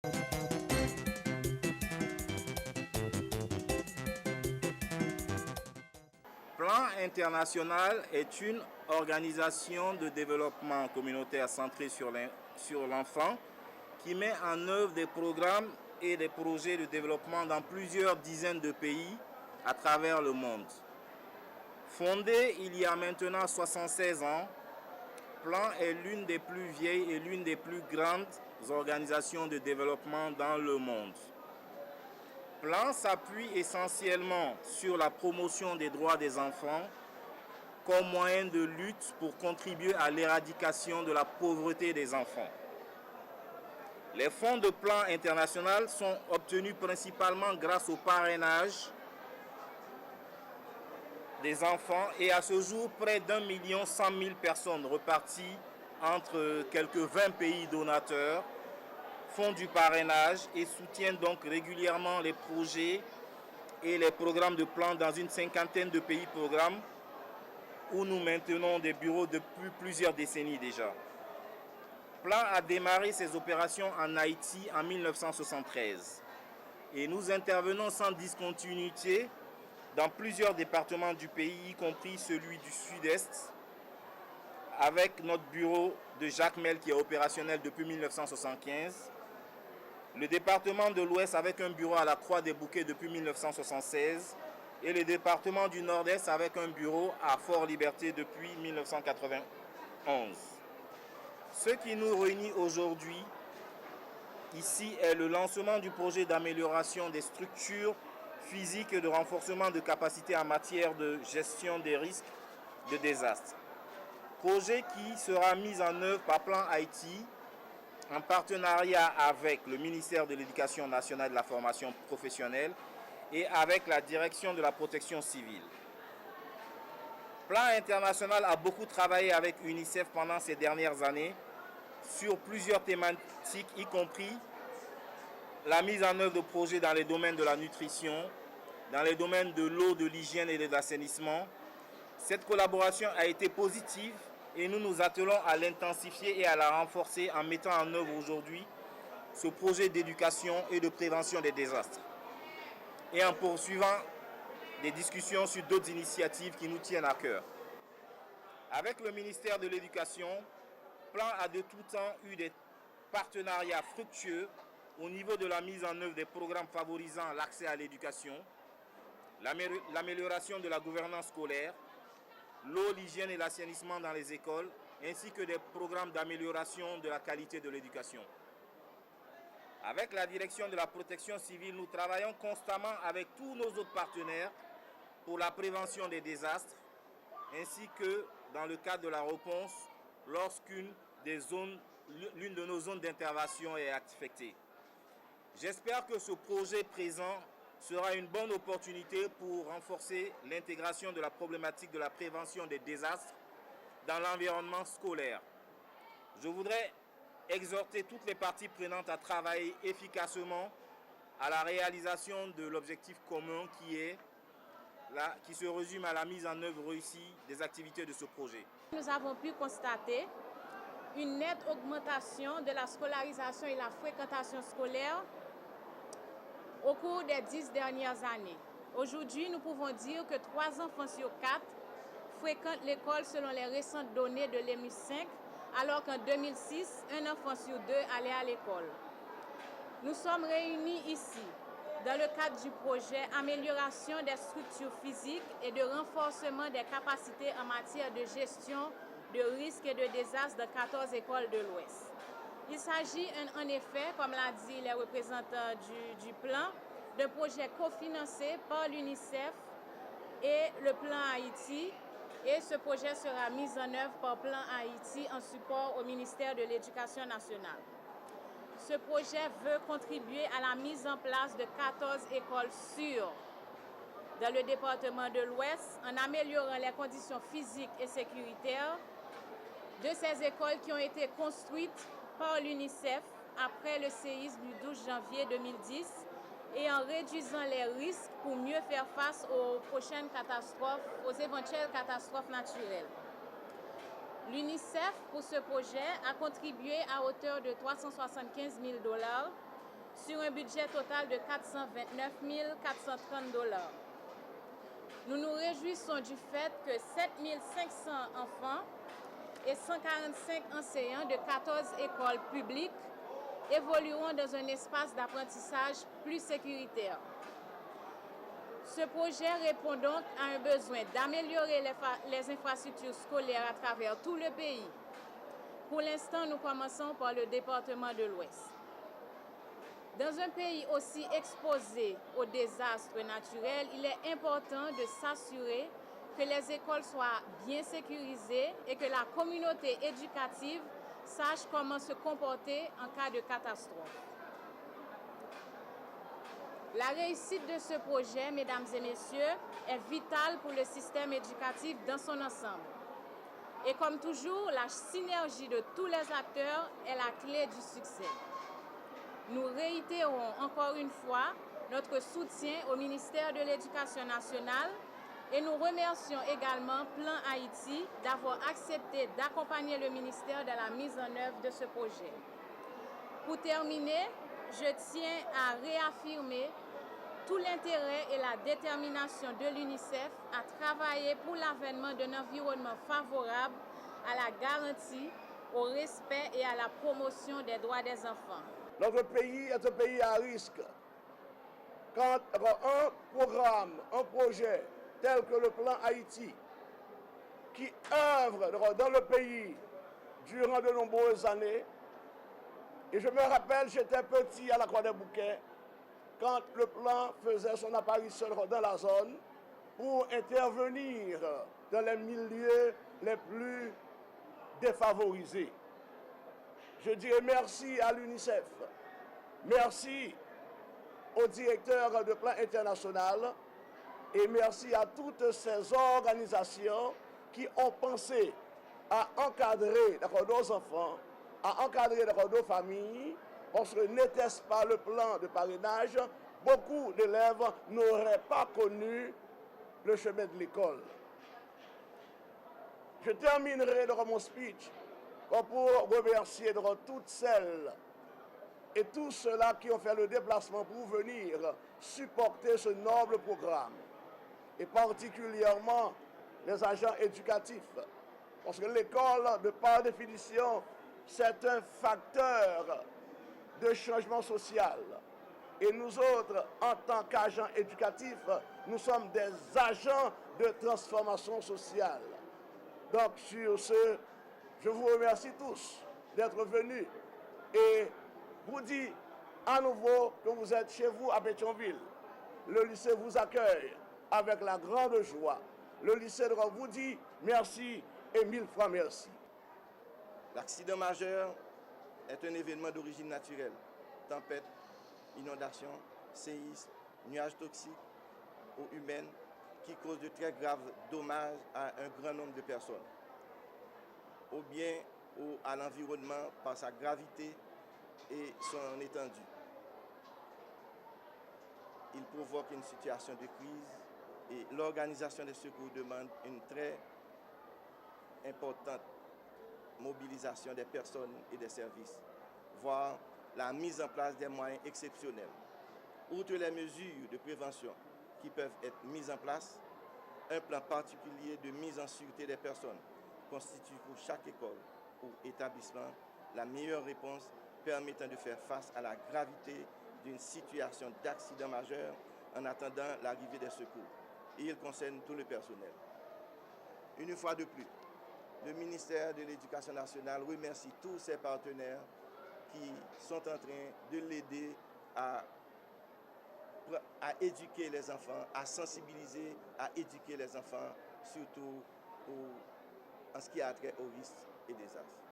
Plan International est une organisation de développement communautaire centrée sur l'enfant qui met en œuvre des programmes et des projets de développement dans plusieurs dizaines de pays à travers le monde. Fondée il y a maintenant 76 ans, Plan est l'une des plus vieilles et l'une des plus grandes organisations de développement dans le monde. Plan s'appuie essentiellement sur la promotion des droits des enfants comme moyen de lutte pour contribuer à l'éradication de la pauvreté des enfants. Les fonds de Plan International sont obtenus principalement grâce au parrainage des enfants et à ce jour, près d'1,1 million personnes reparties entre quelques 20 pays donateurs font du parrainage et soutiennent donc régulièrement les projets et les programmes de Plan dans une cinquantaine de pays programmes où nous maintenons des bureaux depuis plusieurs décennies déjà. Plan a démarré ses opérations en Haïti en 1973 et nous intervenons sans discontinuité dans plusieurs départements du pays, y compris celui du Sud-Est, avec notre bureau de Jacmel qui est opérationnel depuis 1975, le département de l'Ouest avec un bureau à la Croix-des-Bouquets depuis 1976 et le département du Nord-Est avec un bureau à Fort-Liberté depuis 1991. Ce qui nous réunit aujourd'hui ici est le lancement du projet d'amélioration des structures physiques et de renforcement de capacités en matière de gestion des risques de désastre. Projet qui sera mis en œuvre par Plan Haïti en partenariat avec le ministère de l'Éducation nationale et de la formation professionnelle et avec la direction de la protection civile. Plan International a beaucoup travaillé avec UNICEF pendant ces dernières années sur plusieurs thématiques, y compris la mise en œuvre de projets dans les domaines de la nutrition, dans les domaines de l'eau, de l'hygiène et de l'assainissement. Cette collaboration a été positive et nous nous attelons à l'intensifier et à la renforcer en mettant en œuvre aujourd'hui ce projet d'éducation et de prévention des désastres et en poursuivant des discussions sur d'autres initiatives qui nous tiennent à cœur. Avec le ministère de l'Éducation, Plan a de tout temps eu des partenariats fructueux au niveau de la mise en œuvre des programmes favorisant l'accès à l'éducation, l'amélioration de la gouvernance scolaire, l'eau, l'hygiène et l'assainissement dans les écoles, ainsi que des programmes d'amélioration de la qualité de l'éducation. Avec la direction de la protection civile, nous travaillons constamment avec tous nos autres partenaires pour la prévention des désastres, ainsi que dans le cadre de la réponse lorsqu'une l'une de nos zones d'intervention est affectée. J'espère que ce projet présent sera une bonne opportunité pour renforcer l'intégration de la problématique de la prévention des désastres dans l'environnement scolaire. Je voudrais exhorter toutes les parties prenantes à travailler efficacement à la réalisation de l'objectif commun qui se résume à la mise en œuvre réussie des activités de ce projet. Nous avons pu constater une nette augmentation de la scolarisation et la fréquentation scolaire au cours des 10 dernières années. Aujourd'hui, nous pouvons dire que 3 enfants sur 4 fréquentent l'école selon les récentes données de l'EMU 5, alors qu'en 2006, un enfant sur 2 allait à l'école. Nous sommes réunis ici dans le cadre du projet Amélioration des structures physiques et de renforcement des capacités en matière de gestion de risques et de désastres de 14 écoles de l'Ouest. Il s'agit en effet, comme l'a dit les représentants du plan, d'un projet cofinancé par l'UNICEF et le Plan Haïti. Et ce projet sera mis en œuvre par Plan Haïti en support au ministère de l'Éducation nationale. Ce projet veut contribuer à la mise en place de 14 écoles sûres dans le département de l'Ouest en améliorant les conditions physiques et sécuritaires de ces écoles qui ont été construites par l'UNICEF après le séisme du 12 janvier 2010 et en réduisant les risques pour mieux faire face aux prochaines catastrophes, aux éventuelles catastrophes naturelles. L'UNICEF, pour ce projet, a contribué à hauteur de $375 000 sur un budget total de 429 430 $. Nous nous réjouissons du fait que 7 500 enfants et 145 enseignants de 14 écoles publiques évolueront dans un espace d'apprentissage plus sécuritaire. Ce projet répond donc à un besoin d'améliorer les infrastructures scolaires à travers tout le pays. Pour l'instant, nous commençons par le département de l'Ouest. Dans un pays aussi exposé aux désastres naturels, il est important de s'assurer que les écoles soient bien sécurisées et que la communauté éducative sache comment se comporter en cas de catastrophe. La réussite de ce projet, mesdames et messieurs, est vitale pour le système éducatif dans son ensemble. Et comme toujours, la synergie de tous les acteurs est la clé du succès. Nous réitérons encore une fois notre soutien au ministère de l'Éducation nationale et nous remercions également Plan Haïti d'avoir accepté d'accompagner le ministère dans la mise en œuvre de ce projet. Pour terminer, je tiens à réaffirmer tout l'intérêt et la détermination de l'UNICEF à travailler pour l'avènement d'un environnement favorable à la garantie, au respect et à la promotion des droits des enfants. Notre pays est un pays à risque. Quand un programme, un projet tel que le plan Haïti, qui œuvre dans le pays durant de nombreuses années, et je me rappelle, j'étais petit à la Croix des Bouquets, quand le plan faisait son apparition dans la zone pour intervenir dans les milieux les plus défavorisés. Je dirais merci à l'UNICEF, merci au directeur de Plan International et merci à toutes ces organisations qui ont pensé à encadrer nos enfants, à encadrer nos familles, parce que n'était-ce pas le plan de parrainage, beaucoup d'élèves n'auraient pas connu le chemin de l'école. Je terminerai mon speech pour remercier toutes celles et tous ceux-là qui ont fait le déplacement pour venir supporter ce noble programme, et particulièrement les agents éducatifs, parce que l'école, de par définition, c'est un facteur de changement social. Et nous autres, en tant qu'agents éducatifs, nous sommes des agents de transformation sociale. Donc, sur ce, je vous remercie tous d'être venus et vous dis à nouveau que vous êtes chez vous à Pétionville. Le lycée vous accueille avec la grande joie. Le lycée vous dit merci et 1000 fois merci. L'accident majeur est un événement d'origine naturelle. Tempête, inondation, séisme, nuages toxiques, eau humaine, qui causent de très graves dommages à un grand nombre de personnes, au bien ou à l'environnement par sa gravité et son étendue. Il provoque une situation de crise et l'organisation des secours demande une très importante mobilisation des personnes et des services, voire la mise en place des moyens exceptionnels. Outre les mesures de prévention qui peuvent être mises en place, un plan particulier de mise en sûreté des personnes constitue pour chaque école ou établissement la meilleure réponse permettant de faire face à la gravité d'une situation d'accident majeur en attendant l'arrivée des secours. Et il concerne tout le personnel. Une fois de plus, le ministère de l'Éducation nationale remercie tous ses partenaires qui sont en train de l'aider à éduquer les enfants, à sensibiliser, à éduquer les enfants, surtout en ce qui a trait aux risques et désastres.